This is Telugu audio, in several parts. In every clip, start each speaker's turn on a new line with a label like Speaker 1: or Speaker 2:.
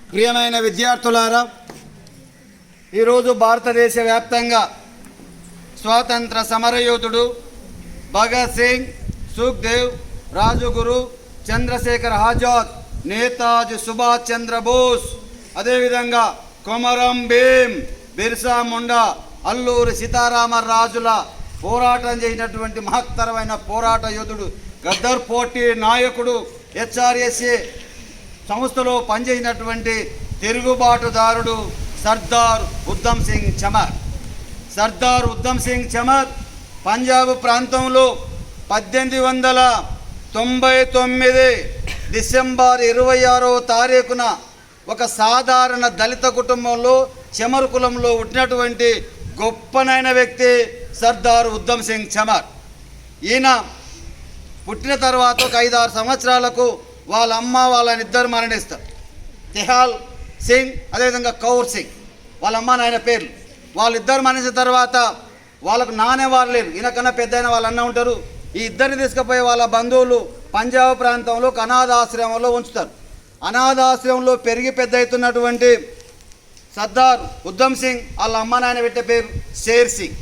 Speaker 1: ప్రియమైన విద్యార్థులారా, ఈరోజు భారతదేశ వ్యాప్తంగా స్వాతంత్ర సమరయోధుడు భగత్ సింగ్, సుఖ్దేవ్, రాజగురు, చంద్రశేఖర్ ఆజాద్, నేతాజీ సుభాష్ చంద్రబోస్, అదేవిధంగా కొమరం భీం, బిర్సా ముండా, అల్లూరి సీతారామరాజుల పోరాటం చేసినటువంటి మహత్తరమైన పోరాట యోధుడు, గద్దర్ పోటీ నాయకుడు, హెచ్ఆర్ఎస్ఏ సంస్థలో పనిచేసినటువంటి తిరుగుబాటుదారుడు సర్దార్ ఉద్దమ్ సింగ్ చమర్. సర్దార్ ఉద్దమ్ సింగ్ చమర్ పంజాబ్ ప్రాంతంలో 1899 డిసెంబర్ 26వ తారీఖున ఒక సాధారణ దళిత కుటుంబంలో చమర్ కులంలో పుట్టినటువంటి గొప్పనైన వ్యక్తి సర్దార్ ఉద్దమ్ సింగ్ చమర్. ఈయన పుట్టిన తర్వాత ఒక 5-6 సంవత్సరాలకు వాళ్ళ అమ్మ వాళ్ళనిద్దరు మరణిస్తారు. తిహాల్ సింగ్, అదేవిధంగా కౌర్ సింగ్, వాళ్ళ అమ్మ నాయన పేర్లు. వాళ్ళిద్దరు మరణించిన తర్వాత వాళ్ళకు నానేవారు లేరు. ఈయనకన్నా పెద్దయిన వాళ్ళ అన్న ఉంటారు. ఈ ఇద్దరిని తీసుకుపోయి వాళ్ళ బంధువులు పంజాబ్ ప్రాంతంలో ఒక అనాథాశ్రమంలో ఉంచుతారు. అనాథాశ్రమంలో పెరిగి పెద్ద అవుతున్నటువంటి సర్దార్ ఉద్దమ్ సింగ్ వాళ్ళ అమ్మ నాయన పెట్టే పేరు షేర్ సింగ్.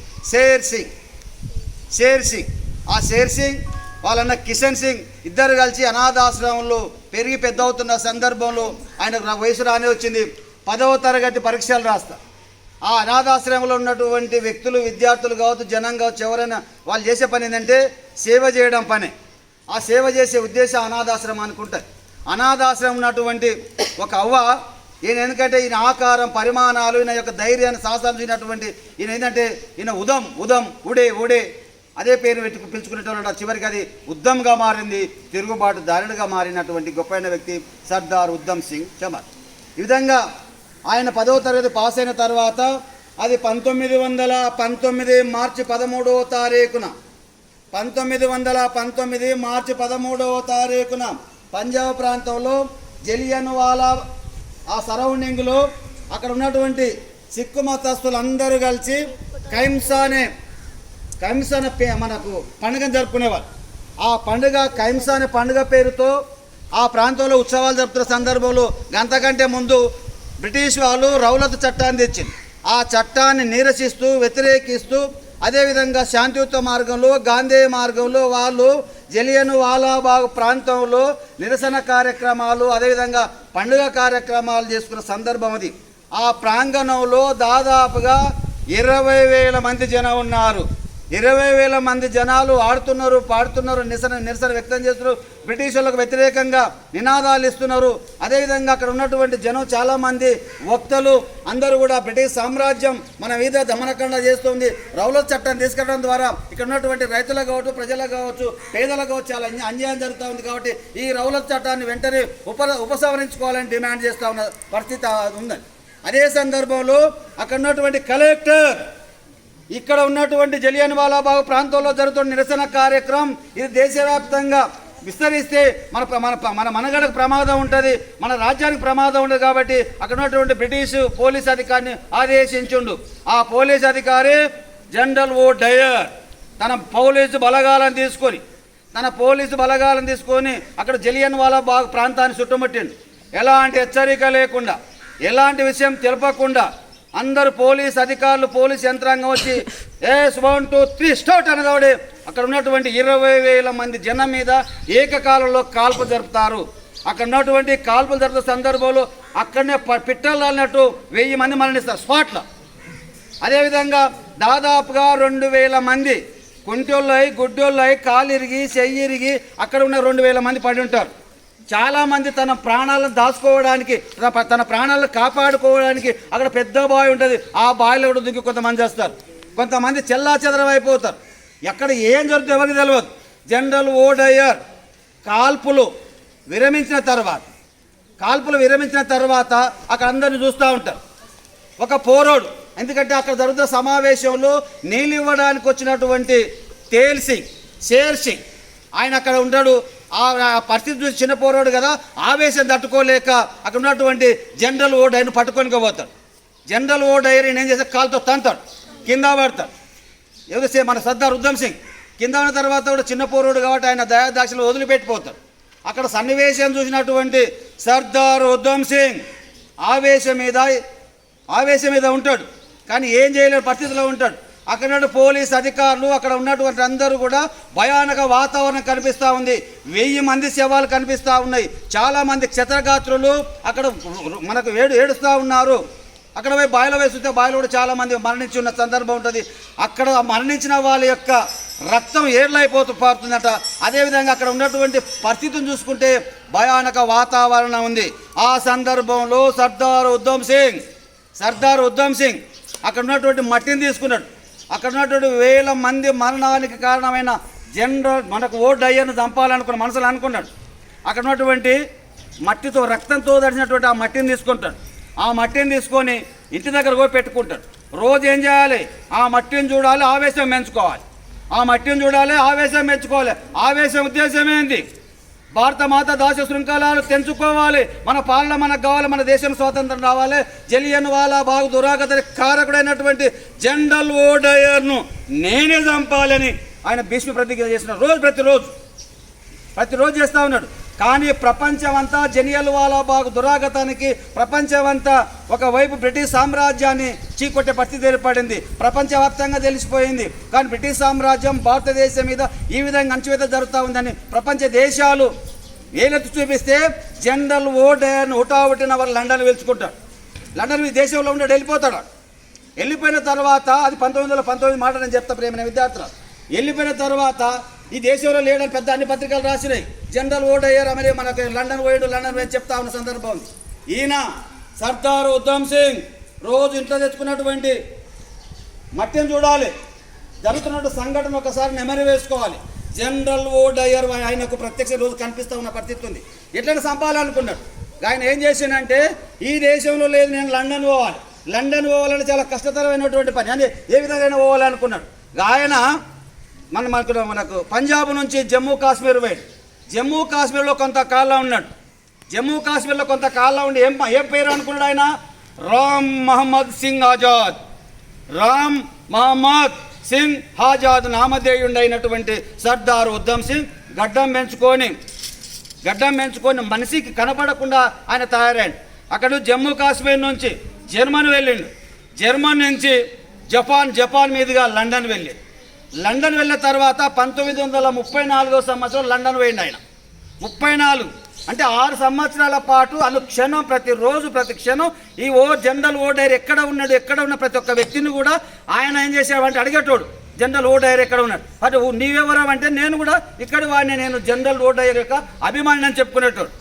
Speaker 1: ఆ షేర్ సింగ్ వాళ్ళన్న కిషన్ సింగ్ ఇద్దరు కలిసి అనాథాశ్రమంలో పెరిగి పెద్ద అవుతున్న సందర్భంలో ఆయనకు వయసు రానే వచ్చింది. 10వ తరగతి పరీక్షలు రాస్తారు. ఆ అనాథాశ్రమంలో ఉన్నటువంటి వ్యక్తులు, విద్యార్థులు కావచ్చు, జనం కావచ్చు, ఎవరైనా వాళ్ళు చేసే పని ఏంటంటే సేవ చేయడం పని. ఆ సేవ చేసే ఉద్దేశం అనాథాశ్రమం అనుకుంటారు. అనాథాశ్రమం ఉన్నటువంటి ఒక అవ్వ ఈయన, ఎందుకంటే ఈయన ఆకారం, పరిమాణాలు, ఈయన యొక్క ధైర్యాన్ని, సాహసాలు చూసినటువంటి ఈయన ఏంటంటే ఈయన ఉదం ఉడే అదే పేరు పిలుచుకునేటువంటి చివరికి అది ఉద్దమ్గా మారింది. తిరుగుబాటు దారుడుగా మారినటువంటి గొప్పైన వ్యక్తి సర్దార్ ఉద్దమ్ సింగ్ చమర్. ఈ విధంగా ఆయన 10వ తరగతి పాస్ అయిన తర్వాత అది 1919 మార్చి 13వ తారీఖున 1919 మార్చి 13వ తారీఖున పంజాబ్ ప్రాంతంలో జలియన్వాలా ఆ సరౌండింగ్లో అక్కడ ఉన్నటువంటి సిక్కు మతస్థులందరూ కలిసి కైమ్సానే మనకు పండుగ జరుపుకునేవారు. ఆ పండుగ కైమ్సా అనే పండుగ పేరుతో ఆ ప్రాంతంలో ఉత్సవాలు జరుపుతున్న సందర్భంలో గంటకంటే ముందు బ్రిటిష్ వాళ్ళు రౌలత్ చట్టాన్ని తెచ్చింది. ఆ చట్టాన్ని నిరసిస్తూ, వ్యతిరేకిస్తూ, అదేవిధంగా శాంతియుత మార్గంలో, గాంధీ మార్గంలో వాళ్ళు జలియన్వాలాబాగ్ ప్రాంతంలో నిరసన కార్యక్రమాలు, అదేవిధంగా పండుగ కార్యక్రమాలు చేసుకున్న సందర్భం అది. ఆ ప్రాంగణంలో దాదాపుగా 20,000 మంది జనం ఉన్నారు. 20,000 మంది జనాలు ఆడుతున్నారు, పాడుతున్నారు, నిరసన వ్యక్తం చేస్తున్నారు, బ్రిటిష్ వాళ్ళకు వ్యతిరేకంగా నినాదాలు ఇస్తున్నారు. అదేవిధంగా అక్కడ ఉన్నటువంటి జనం చాలామంది వక్తలు అందరూ కూడా బ్రిటిష్ సామ్రాజ్యం మన మీద దమనకాండ చేస్తుంది, రౌలత్ చట్టాన్ని తీసుకురావడం ద్వారా ఇక్కడ ఉన్నటువంటి రైతులకు కావచ్చు, ప్రజలకు కావచ్చు, పేదలకు కావచ్చు చాలా అన్యాయం జరుగుతూ ఉంది. కాబట్టి ఈ రౌలత్ చట్టాన్ని వెంటనే ఉపసంహరించుకోవాలని డిమాండ్ చేస్తూ ఉన్న పరిస్థితి ఉందండి. అదే సందర్భంలో అక్కడ ఉన్నటువంటి కలెక్టర్ ఇక్కడ ఉన్నటువంటి జలియన్వాలాబాగ్ ప్రాంతంలో జరుగుతున్న నిరసన కార్యక్రమం ఇది దేశవ్యాప్తంగా విస్తరిస్తే మన మనగడకు ప్రమాదం ఉంటుంది, మన రాజ్యానికి ప్రమాదం ఉంటుంది. కాబట్టి అక్కడ ఉన్నటువంటి బ్రిటిష్ పోలీస్ అధికారిని ఆదేశించుండు. ఆ పోలీస్ అధికారి జనరల్ ఓ డయర్ తన పోలీసు బలగాలను తీసుకొని అక్కడ జలియన్వాలాబాగ్ ప్రాంతాన్ని చుట్టుముట్టిండు. ఎలాంటి హెచ్చరిక లేకుండా, ఎలాంటి విషయం తెలపకుండా అందరూ పోలీస్ అధికారులు, పోలీస్ యంత్రాంగం వచ్చి 1 2 3 స్టార్ట్ అనేదాడే అక్కడ ఉన్నటువంటి 20,000 మంది జనం మీద ఏకకాలంలో కాల్పులు జరుపుతారు. అక్కడ ఉన్నటువంటి కాల్పులు జరుపుతున్న సందర్భంలో అక్కడనే పిట్టలు అన్నట్టు 1000 మంది మరణిస్తారు స్పాట్లో. అదేవిధంగా దాదాపుగా 2,000 మంది కుంటోళ్ళై, గుడ్డోళ్ళై, కాలిరిగి, చెయ్యిరిగి అక్కడ ఉన్న 2,000 మంది పడి ఉంటారు. చాలామంది తన ప్రాణాలను దాచుకోవడానికి, తన ప్రాణాలను కాపాడుకోవడానికి అక్కడ పెద్ద బావి ఉంటుంది. ఆ బావిలో కూడా దిగి కొంతమంది చేస్తారు. కొంతమంది చెల్లాచెదరం అయిపోతారు. ఎక్కడ ఏం జరుగుతుందో ఎవరికి తెలియదు. జనరల్ ఓ డయర్ కాల్పులు విరమించిన తర్వాత అక్కడ అందరిని చూస్తూ ఉంటారు. ఒక పోరోడు, ఎందుకంటే అక్కడ జరుగుతున్న సమావేశంలో నీళ్ళు ఇవ్వడానికి వచ్చినటువంటి షేర్ సింగ్ ఆయన అక్కడ ఉంటాడు. ఆ పరిస్థితి చూసి చిన్న పోరాడు కదా, ఆవేశం తట్టుకోలేక అక్కడ ఉన్నటువంటి జనరల్ ఓ డైర్ని పట్టుకొని పోతాడు. జనరల్ ఓ డైర్ ఏం చేస్తే కాలుతో తంతాడు, కింద పడతాడు. ఎవరు మన సర్దార్ ఉద్దమ్ సింగ్ కింద ఉన్న తర్వాత కూడా చిన్న పోరాడు కాబట్టి ఆయన దయాదాక్షలు వదిలిపెట్టిపోతాడు. అక్కడ సన్నివేశం చూసినటువంటి సర్దార్ ఉద్దమ్ సింగ్ ఆవేశం మీద ఉంటాడు, కానీ ఏం చేయలేని పరిస్థితిలో ఉంటాడు. అక్కడ ఉన్న పోలీస్ అధికారులు, అక్కడ ఉన్నటువంటి అందరూ కూడా భయానక వాతావరణం కనిపిస్తూ ఉంది. 1000 మంది శవాలు కనిపిస్తూ ఉన్నాయి. చాలామంది క్షతగాత్రులు అక్కడ మనకు ఏడుస్తూ ఉన్నారు. అక్కడ పోయి బాయిలో వేస్తుంటే బాయిలో కూడా చాలామంది మరణించి ఉన్న సందర్భం ఉంటుంది. అక్కడ మరణించిన వాళ్ళ యొక్క రక్తం పారుతుందట. అదేవిధంగా అక్కడ ఉన్నటువంటి పరిస్థితిని చూసుకుంటే భయానక వాతావరణం ఉంది. ఆ సందర్భంలో సర్దార్ ఉద్ధమ్ సింగ్ అక్కడ ఉన్నటువంటి మట్టిని తీసుకున్నాడు. అక్కడ ఉన్నటువంటి 1000 మంది మరణానికి కారణమైన జనరల్ మనకు ఓడయ్యను చంపాలనుకున్న మనసులో అనుకున్నాడు. అక్కడ ఉన్నటువంటి మట్టితో రక్తంతో తడిచినటువంటి ఆ మట్టిని తీసుకుంటాడు. ఆ మట్టిని తీసుకొని ఇంటి దగ్గర పోయి పెట్టుకుంటాడు. రోజు ఏం చేయాలి? ఆ మట్టిని చూడాలి, ఆవేశం పెంచుకోవాలి. ఆ మట్టిని చూడాలి, ఆవేశం పెంచుకోవాలి. ఆవేశం ఉద్దేశం ఏంది? భారత మాత దాస శృంఖలాలు తెంచుకోవాలి, మన పాలన మనకు కావాలి, మన దేశం స్వాతంత్రం రావాలి. జలియన్ వాలా బాగ్ దురాగతకి కారకుడైనటువంటి జనరల్ ఓడయర్ను నేనే చంపాలని ఆయన భీష్మ ప్రతిజ్ఞ చేస్తున్నాడు. ప్రతిరోజు చేస్తూ ఉన్నాడు. కానీ ప్రపంచమంతా జలియన్ వాలా బాగ్ దురాగతానికి ప్రపంచమంతా ఒకవైపు బ్రిటిష్ సామ్రాజ్యాన్ని చీకొట్టే పరిస్థితి ఏర్పడింది. ప్రపంచవ్యాప్తంగా తెలిసిపోయింది. కానీ బ్రిటిష్ సామ్రాజ్యం భారతదేశం మీద ఈ విధంగా అంచువేత జరుగుతూ ఉందని ప్రపంచ దేశాలు ఏలెత్తి చూపిస్తే జనరల్ ఓడయర్ను హుటాహుటిన వారు లండన్ వెలుచుకుంటాడు. లండన్ దేశంలో ఉన్నాడు, వెళ్ళిపోయిన తర్వాత అది 1919 మాట నేను చెప్తా ప్రేమైన విద్యార్థులు. వెళ్ళిపోయిన తర్వాత ఈ దేశంలో లేడని పెద్ద అన్ని పత్రికలు రాసినాయి. జనరల్ ఓడయ్యర్ మనకు లండన్ పోయి చెప్తా ఉన్న సందర్భం. ఈయన సర్దార్ ఉద్ధమ్ సింగ్ రోజు ఇంట్లో తెచ్చుకున్నటువంటి మట్టిని చూడాలి, జరుగుతున్నట్టు సంఘటన ఒకసారి నెమరి వేసుకోవాలి. జనరల్ ఓడయ్యర్ ఆయనకు ప్రత్యక్ష రోజు కనిపిస్తూ ఉన్న పరిస్థితి ఉంది. ఎట్లయినా చంపాలనుకున్నాడు. ఆయన ఏం చేసిందంటే ఈ దేశంలో లేదు, నేను లండన్ పోవాలని చాలా కష్టతరమైనటువంటి పని, అంటే ఏ విధంగా పోవాలనుకున్నాడు. ఆయన మనకు పంజాబ్ నుంచి జమ్మూ కాశ్మీర్ పోయాడు. జమ్మూ కాశ్మీర్లో కొంతకాలం ఉన్నాడు. జమ్మూ కాశ్మీర్లో కొంతకాలం ఉండి ఏం పేరు అనుకున్నాడు ఆయన? రామ్ మహమ్మద్ సింగ్ ఆజాద్ నామధేయుండి అయినటువంటి సర్దార్ ఉద్ధమ్ సింగ్ గడ్డం పెంచుకొని మనిషికి కనపడకుండా ఆయన తయారైండు. అక్కడ జమ్మూ కాశ్మీర్ నుంచి జర్మనీ వెళ్ళిండు. జర్మనీ నుంచి జపాన్ మీదుగా లండన్ వెళ్ళిన తర్వాత 1934వ సంవత్సరం లండన్ పోయిండు ఆయన. 34 అంటే 6 సంవత్సరాల పాటు అనుక్షణం ప్రతి క్షణం ఈ జనరల్ ఓడయ్యర్ ఎక్కడ ఉన్న ప్రతి ఒక్క వ్యక్తిని కూడా ఆయన ఏం చేసేవాడంటే అడిగేటోడు, జనరల్ ఓడయ్యర్ ఎక్కడ ఉన్నాడు, అంటే నీవెవరం అంటే నేను కూడా ఇక్కడి వాడిని, నేను జనరల్ ఓడయ్యర్ యొక్క అభిమాని అని చెప్పుకునేటోడు.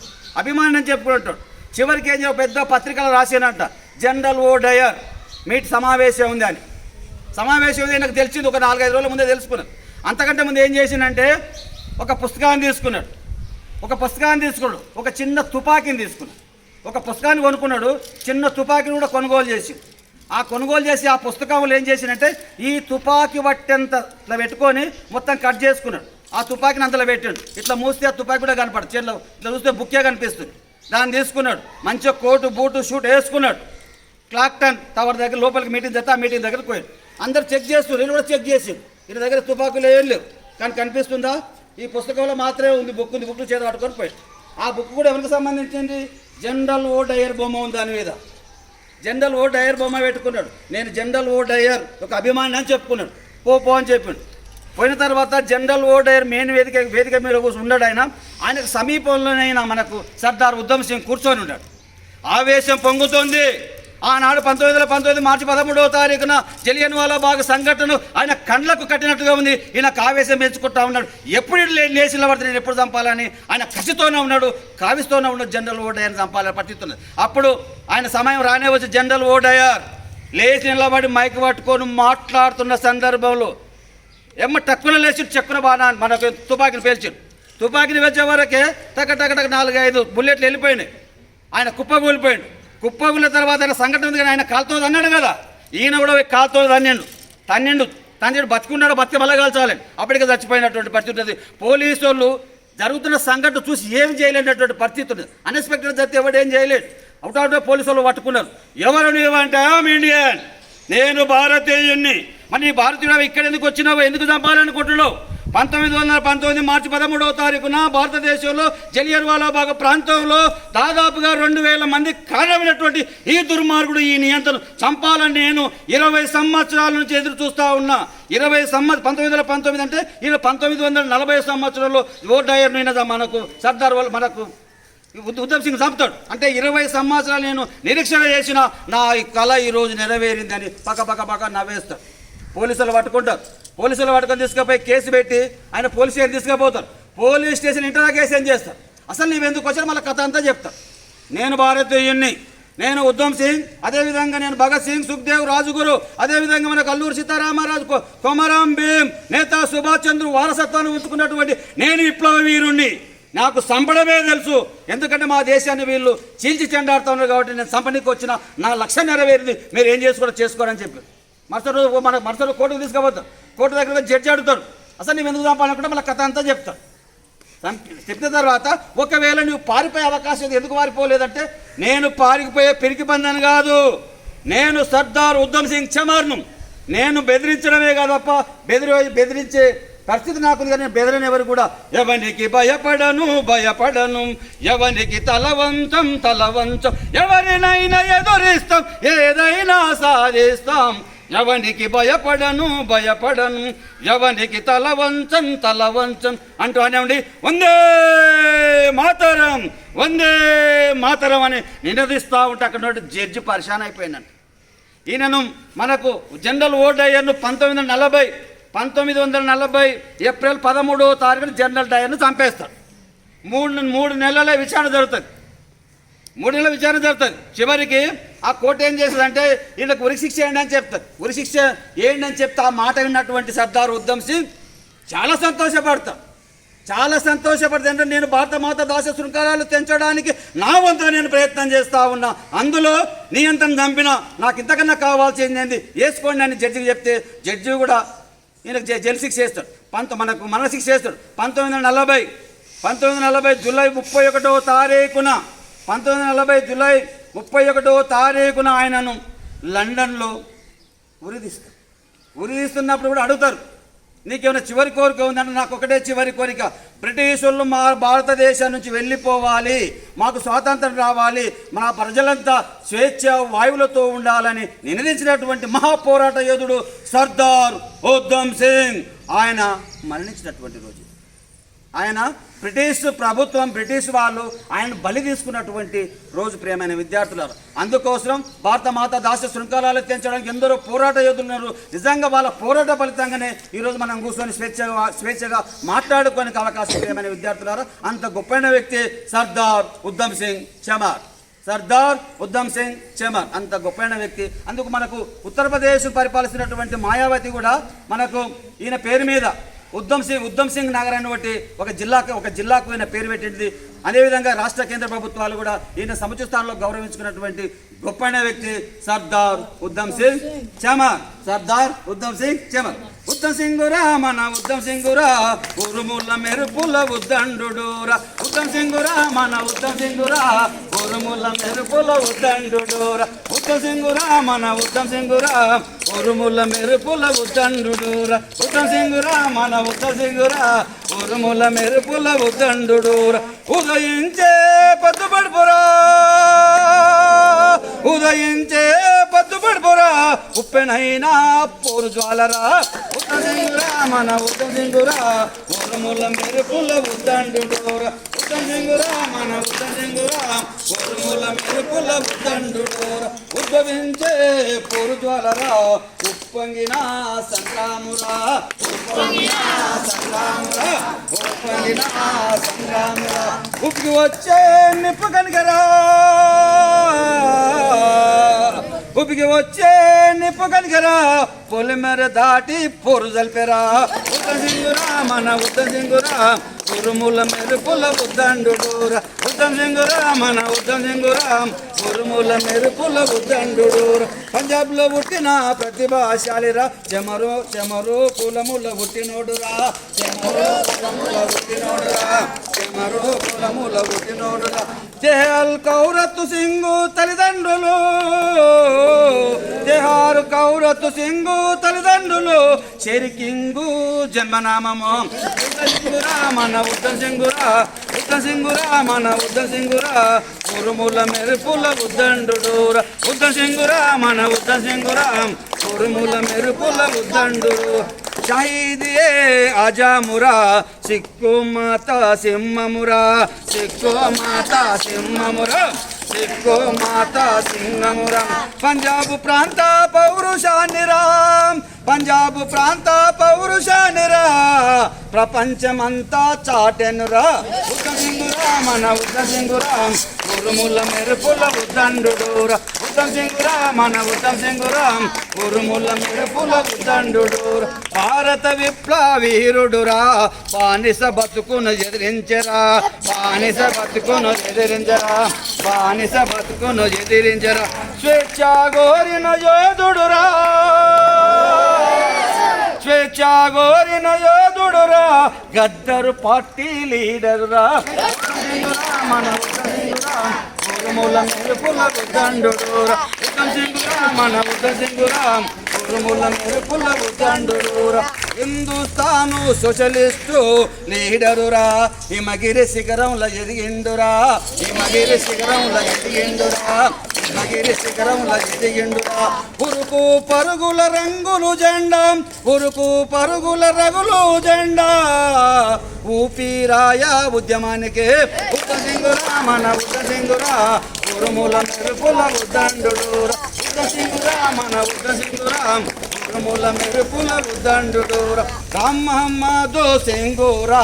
Speaker 1: చివరికి ఏం పెద్ద పత్రికలు రాసినంట జనరల్ ఓడయ్యర్ మీట్ సమావేశం ఉంది అని. నాకు తెలిసింది ఒక 4-5 రోజుల ముందే తెలుసుకున్నాను. అంతకంటే ముందు ఏం చేసిందంటే ఒక పుస్తకాన్ని తీసుకున్నాడు, ఒక చిన్న తుపాకీని తీసుకున్నాడు. ఒక పుస్తకాన్ని కొనుక్కున్నాడు, చిన్న తుపాకీని కూడా కొనుగోలు చేసి ఆ పుస్తకంలో ఏం చేసిందంటే ఈ తుపాకీ బట్టెంత ఇట్లా పెట్టుకొని మొత్తం కట్ చేసుకున్నాడు. ఆ తుపాకీని అంతలో పెట్టాడు. ఇట్లా మూస్తే ఆ తుపాకీ కూడా కనపడదు, చేతిలో ఇట్లా చూస్తే బుక్కే కనిపిస్తుంది. దాన్ని తీసుకున్నాడు, మంచిగా కోటు బూటు షూట్ వేసుకున్నాడు. క్లాక్టన్ టవర్ దగ్గర లోపలికి మీటింగ్ చేస్తే ఆ మీటింగ్ దగ్గరకు పోయాడు. అందరు చెక్ చేస్తారు, నేను కూడా చెక్ చేసి ఈయన దగ్గర తుపాకులు ఏం లేవు, కానీ కనిపిస్తుందా ఈ పుస్తకంలో మాత్రమే ఉంది, బుక్ చేత పట్టుకొని పోయాడు. ఆ బుక్ కూడా ఎవరికి సంబంధించింది? జనరల్ ఓడయ్యర్ బొమ్మ ఉంది దాని మీద. జనరల్ ఓడయ్యర్ బొమ్మ పెట్టుకున్నాడు. నేను జనరల్ ఓడయ్యర్ ఒక అభిమాని అని చెప్పుకున్నాడు. పో అని చెప్పిండు. పోయిన తర్వాత జనరల్ ఓడయ్యర్ మెయిన్ వేదిక మీద ఉన్నాడు. ఆయనకు సమీపంలోనైనా మనకు సర్దార్ ఉద్ధమ్ సింగ్ కూర్చొని ఉన్నాడు. ఆవేశం పొంగుతోంది. ఆనాడు 1919 మార్చి 13వ తారీఖున జలియన్ వాలా బాగ్ సంఘటన ఆయన కళ్ళకు కట్టినట్టుగా ఉంది. ఈయన ఆవేశం పెంచుకుంటా ఉన్నాడు. ఎప్పుడు లేచిన పడితే నేను ఎప్పుడు చంపాలని ఆయన కసితోనే ఉన్నాడు, కావిస్తూనే ఉన్నాడు. జనరల్ ఓడయ్యర్ని చంపాలని పట్టిస్తున్నది. అప్పుడు ఆయన సమయం రానే వచ్చి జనరల్ ఓడయ్యర్ లేచి నిలబడి మైక్ పట్టుకొని మాట్లాడుతున్న సందర్భంలో టక్కున లేచి చెక్కున బాగా మనకు తుపాకీని పేల్చాడు. తుపాకీని వేసే వరకే టక 4-5 బుల్లెట్లు వెళ్ళిపోయినాయి. ఆయన కుప్పగూలిపోయాడు. కుప్పగుల తర్వాత ఆయన సంఘటన ఉంది, కానీ ఆయన కాలుతో అన్నాడు కదా, ఈయన కూడా కాలుతో తన్నిండు బతుకున్నాడు, బతికి మళ్ళీ కాల్చాలి. అప్పటికే చచ్చిపోయినటువంటి పరిస్థితి ఉంటుంది. పోలీసు వాళ్ళు జరుగుతున్న సంఘటన చూసి ఏం చేయలేనటువంటి పరిస్థితి ఉంది. అన్ఎక్స్పెక్టెడ్ జరిగితే ఎవడేం చేయలేడు. అవుట్ పోలీసు వాళ్ళు పట్టుకున్నారు. ఎవరు నీవంటే ఇండియన్, నేను భారతీయుణ్ణి. మరి నీ భారతీయుడు ఇక్కడ ఎందుకు వచ్చినావు, ఎందుకు చంపాలనుకుంటున్నావు?
Speaker 2: 1919 మార్చి 13వ తారీఖున భారతదేశంలో జలియన్వాలా బాగ్ ప్రాంతంలో దాదాపుగా 2000 మంది కారణమైనటువంటి ఈ దుర్మార్గుడు ఈ నియంత్రణ చంపాలని నేను 20 సంవత్సరాల నుంచి ఎదురు చూస్తూ ఉన్నా. 1919 అంటే ఈయన 1940 సంవత్సరంలో ఓడయ్యర్ మనకు సర్దార్ వాళ్ళు మనకు ఉద్ధమ్ సింగ్ చంపుతాడు అంటే 20 సంవత్సరాలు నేను నిరీక్షణ చేసిన నా ఈ కళ ఈరోజు నెరవేరిందని పక్క నవ్వేస్తాడు. పోలీసులు పట్టుకుంటారు. పోలీసులు పట్టుకొని తీసుకుపోయి కేసు పెట్టి ఆయన పోలీస్ స్టేషన్ తీసుకుపోతారు. పోలీస్ స్టేషన్ ఇంటరాగేషన్ చేస్తారు. అసలు నీవెందుకు వచ్చారు మళ్ళీ కథ అంతా చెప్తాను. నేను భారతీయుణ్ణి, నేను ఉద్ధమ్ సింగ్, అదేవిధంగా నేను భగత్ సింగ్, సుఖ్దేవ్, రాజుగురు, అదేవిధంగా మనకు అల్లూరి సీతారామరాజు, కొమరం భీం, నేతా సుభాష్ చంద్ర వారసత్వాన్ని ఉంచుకున్నటువంటి నేను విప్లవ వీరుణ్ణి. నాకు సంపడమే తెలుసు. ఎందుకంటే మా దేశాన్ని వీళ్ళు చీల్చి చెండాడుతూ ఉన్నారు కాబట్టి నేను సంపనికి వచ్చిన నా లక్ష్యం నెరవేరింది. మీరు ఏం చేసుకోరని చెప్పారు. మరుసటి రోజు కోర్టుకు తీసుకుపోతారు. కోర్టు దగ్గర జడ్జి అడుగుతాడు అసలు నువ్వు ఎందుకు చంపాలనుకుంటే మళ్ళీ కథ అంతా చెప్తాను. చెప్పిన తర్వాత ఒకవేళ నువ్వు పారిపోయే అవకాశం ఎందుకు పారిపోలేదంటే నేను పారిపోయే పిరికి బంధను కాదు, నేను సర్దార్ ఉద్ధమ్ సింగ్ చమార్ను. నేను బెదిరించడమే కాదు తప్ప బెదిరించే పరిస్థితి నాకు కానీ బెదరని ఎవరు కూడా. ఎవరికి భయపడను ఎవరికి తలవంచం ఎవరినైనా ఎదురిస్తాం ఏదైనా సాధిస్తాం. ఎవరికి భయపడను ఎవరికి తలవంచం అంటూ అనేవండి వందే మాతరం అని నినదిస్తూ ఉంటే అక్కడ జడ్జి పరిశాన్ అయిపోయినాను. ఈయనను మనకు జనరల్ ఓడయ్యర్ను 1940 ఏప్రిల్ 13వ తారీఖున జనరల్ డయర్ను చంపేస్తాడు. మూడు నెలల విచారణ జరుగుతుంది. చివరికి ఆ కోర్టు ఏం చేస్తుందంటే వీళ్ళకి ఉరిశిక్ష ఏంటి అని చెప్తారు. ఉరిశిక్ష ఏంటి అని చెప్తే ఆ మాట విన్నటువంటి సర్దార్ ఉద్ధమ్ సింగ్ చాలా సంతోషపడతా అంటే నేను భారత మాత దాస శృంఖలాలు తెంచడానికి నా వంతుగా నేను ప్రయత్నం చేస్తూ ఉన్నా. అందులో నియంత్రణ చంపిన నాకు ఇంతకన్నా కావాల్సింది ఏంది వేసుకోండి అని జడ్జికి చెప్తే జడ్జి కూడా ఈయనకు జైలు శిక్ష చేస్తాడు. మనకు మరణ శిక్ష చేస్తాడు. 1940 జూలై 31వ తారీఖున 1940 జూలై 31వ తారీఖున ఆయనను లండన్లో ఉరిదీస్తున్నప్పుడు కూడా అడుగుతారు నీకేమైనా చివరి కోరిక ఉందంటే నాకు ఒకటే చివరి కోరిక, బ్రిటిష్ వాళ్ళు మా భారతదేశం నుంచి వెళ్ళిపోవాలి, మాకు స్వాతంత్రం రావాలి, మన ప్రజలంతా స్వేచ్ఛ వాయువులతో ఉండాలని నినదించినటువంటి మహాపోరాట యోధుడు సర్దార్ ఉద్ధమ్ సింగ్ ఆయన మరణించినటువంటి రోజు. ఆయన బ్రిటిష్ ప్రభుత్వం బ్రిటిష్ వాళ్ళు ఆయన బలి తీసుకున్నటువంటి రోజు. ప్రియమైన విద్యార్థులారు, అందుకోసం భారత మాత దాస శృంఖలాలు తెంచడానికి ఎందరో పోరాట యోధులు ఉన్నారు. నిజంగా వాళ్ళ పోరాట ఫలితంగానే ఈరోజు మనం కూర్చొని స్వేచ్ఛగా మాట్లాడుకోనికి అవకాశం. ప్రియమైన విద్యార్థులారు, అంత గొప్పైన వ్యక్తి సర్దార్ ఉద్ధమ్ సింగ్ చమార్ అంత గొప్పైన వ్యక్తి. అందుకు మనకు ఉత్తరప్రదేశ్ పరిపాలిస్తున్నటువంటి మాయావతి కూడా మనకు ఈయన పేరు మీద ఉద్ధమ్ సింగ్ నగర్ అని ఒక జిల్లాకు ఈయన పేరు పెట్టింది. అదేవిధంగా రాష్ట్ర కేంద్ర ప్రభుత్వాలు కూడా ఈయన సముచిత స్థానంలో గౌరవించుకున్నటువంటి గొప్పైన వ్యక్తి సర్దార్ ఉద్ధమ్ సింగ్ చమార్. ఉద్ధమ్ సింగురా మన ఉద్ధమ్ సింగురా ఉరుముల మెరుపుల ఉద్దండురా. ఉద్ధమ్ సింగురా మన ఉద్ధమ్ సింగురా ఉరుముల మెరుపుల ఉద్దండురా. ఉద్ధమ్ సింగురా మన ఉద్ధమ్ సింగురా ఉరుముల మెరుపుల ఉద్దండురా. ఉద్ధమ్ సింగురా మన ఉద్ధమ్ సింగురా ఉరుముల మెరుపుల ఉద్దండురా. ఉదయించే పద్దుపడుపురా ఉప్పెనైనా పోరు జ్వాలరా. ఉద్ధమ్ సింగురా మన ఉద్ధమ్ సింగురా ఉరుముల మెరుపుల ఉద్దండురా. ఉద్ధమ్ సింగురా మన ఉద్ధమ్ సింగురా ఉరుముల మెరుపుల ఉద్దండురా. ఉద్భవించే పోరు జ్వాలరా ఉప్పొంగిన సంగ్రామురా. ఉప్పి వచ్చే నిప్పు కనికరా పొలిమెర దాటి పొరు జల్పెరా. ఉద్ధమ్ సింగురా మన ఉద్ధమ్ సింగురా ఉరుముల మెరుపుల ఉద్దండురా. ఉద్ధమ్ సింగురా మన ఉద్ధమ్ సింగురా ఉరుముల మెరుపుల ఉద్దండురా. పంజాబ్లో పుట్టిన ప్రతిభాశాలిరా చెమరు కులముల పుట్టినోడురా. జేహల్ కౌరత్తు సింగు తల్లిదండ్రులు ఉద్దత్తు సింగు తల్లిదండ్రులు చెరికింగు జన్మనామము సింగురా మన ఉద్దం సింగురా మన ఉద్దం సింగురా ఉరుముల మెరుపుల ఉద్దండురా ఉద్దం సింగురా మన ఉద్దం సింగురా ఉరుముల మెరుపుల ఉద్దండు షహీదియే అజామురా సిక్కు మాత సింహమురా సిక్కు మాత సింహమురా సిక్కు మాత సింహమురా పంజాబ్ ప్రాంత పౌరుషానిరా పంజాబ్ ప్రాంత పౌరుషానిరా ప్రపంచమంతా చాటెనురా ఉద్దం సింగురా మన ఉద్దం సింగురా ఉరుముల మెరుపుల ఉద్దండురా ఉద్దం సింగురా మన ఉద్దం సింగురా ఉరుముల మెరుపుల ఉద్దండురా భారత విప్లవీరుడురా బానిస బతుకును ఎదిరించరా బానిస బతుకును ఎదిరించరా బానిస బతుకును ఎదిరించరా స్వేచ్ఛ గోరిన యోధుడురా స్వేచ్ఛ గోరిన యోధుడురా గద్దరు పార్టీ లీడరురా మన ఉరుముల మెరుపుల ఉద్దండురా ఉద్దం సింగురా మన ఉద్దం సింగురా ఉరుముల మెరుపుల ఉద్దండురా హిందుస్థాను సోషలిస్టు లీడరురా హిమగిరి శిఖరంలో ఎదిగిండురా హిమగిరి శిఖరంలో ఎదిగిండురా హిమగిరి శిఖరంలో ఎదిగిండురా ఉరుకు పరుగుల రంగులు జెండా ఉరుకు పరుగుల రగులు జెండా ఊపిరాయ ఉద్యమానికి ఉద్దం సింగురా మన ఉద్దం సింగురా ఉరుముల మెరుపుల ఉద్దండురా ఉద్దం సింగురా మన ఉద్దం సింగురా ఉరుముల మెరుపుల ఉద్దండురా రామ్మహమ్మదు సింగురా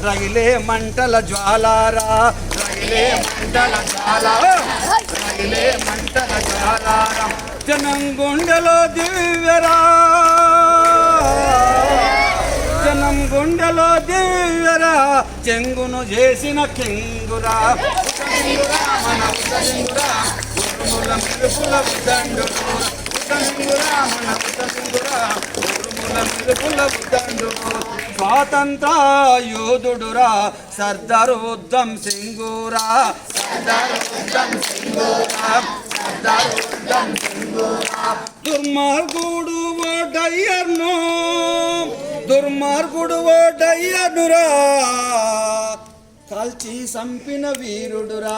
Speaker 2: రగిలే మంటల జ్వాలారా రగిలే మంటల జ్వాలారా రగిలే మంటల జ్వాలారా జనం గుండెలో దివ్యరా జనం గుండెలో దివ్యరా చెంగును చేసిన కింగురా మన ఉద్దం సింగురా ఉరుముల మెరుపుల ఉద్దండురా ఉద్దం సింగురా మన ఉద్దం సింగురా ఉరుముల మెరుపుల ఉద్దండురా స్వాతంత్ర యోధుడురా సర్దార్ ఉద్దం సింగురా సర్దార్ ఉద్దం సింగురా సర్దార్ ఉద్దం సింగురా దుర్మార్గుడు ఓడయ్యను దుర్మార్గుడు ఓడయ్యనురా కాల్చి సంపిన వీరుడురా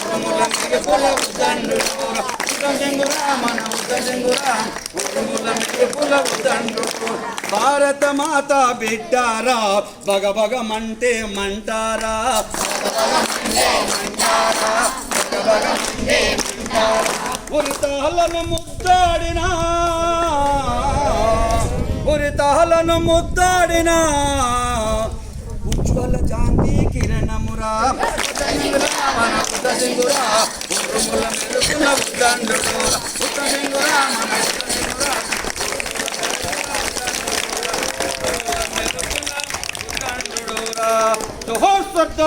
Speaker 2: ఉరుముల మెరుపుల ఉద్దండురా ఉద్దం సింగురా మన ఉద్దం సింగురా ఉరుముల మెరుపుల ఉద్దండురా భారత మాత బిడ్డారా బగ బగ మంటే మంటారా ఉరితాలను ముద్దాడినా ఉరితాలను ముద్దాడినా ఉజ్వల జాంతి కిరణమురా మన ఉద్దం సింగురా ఉరుముల మెరుపుల ఉద్దండురా ఉద్దం సింగురా మన ఉద్దం సింగురా ఉరుముల మెరుపుల ఉద్దండురా జోహార్ సర్దార్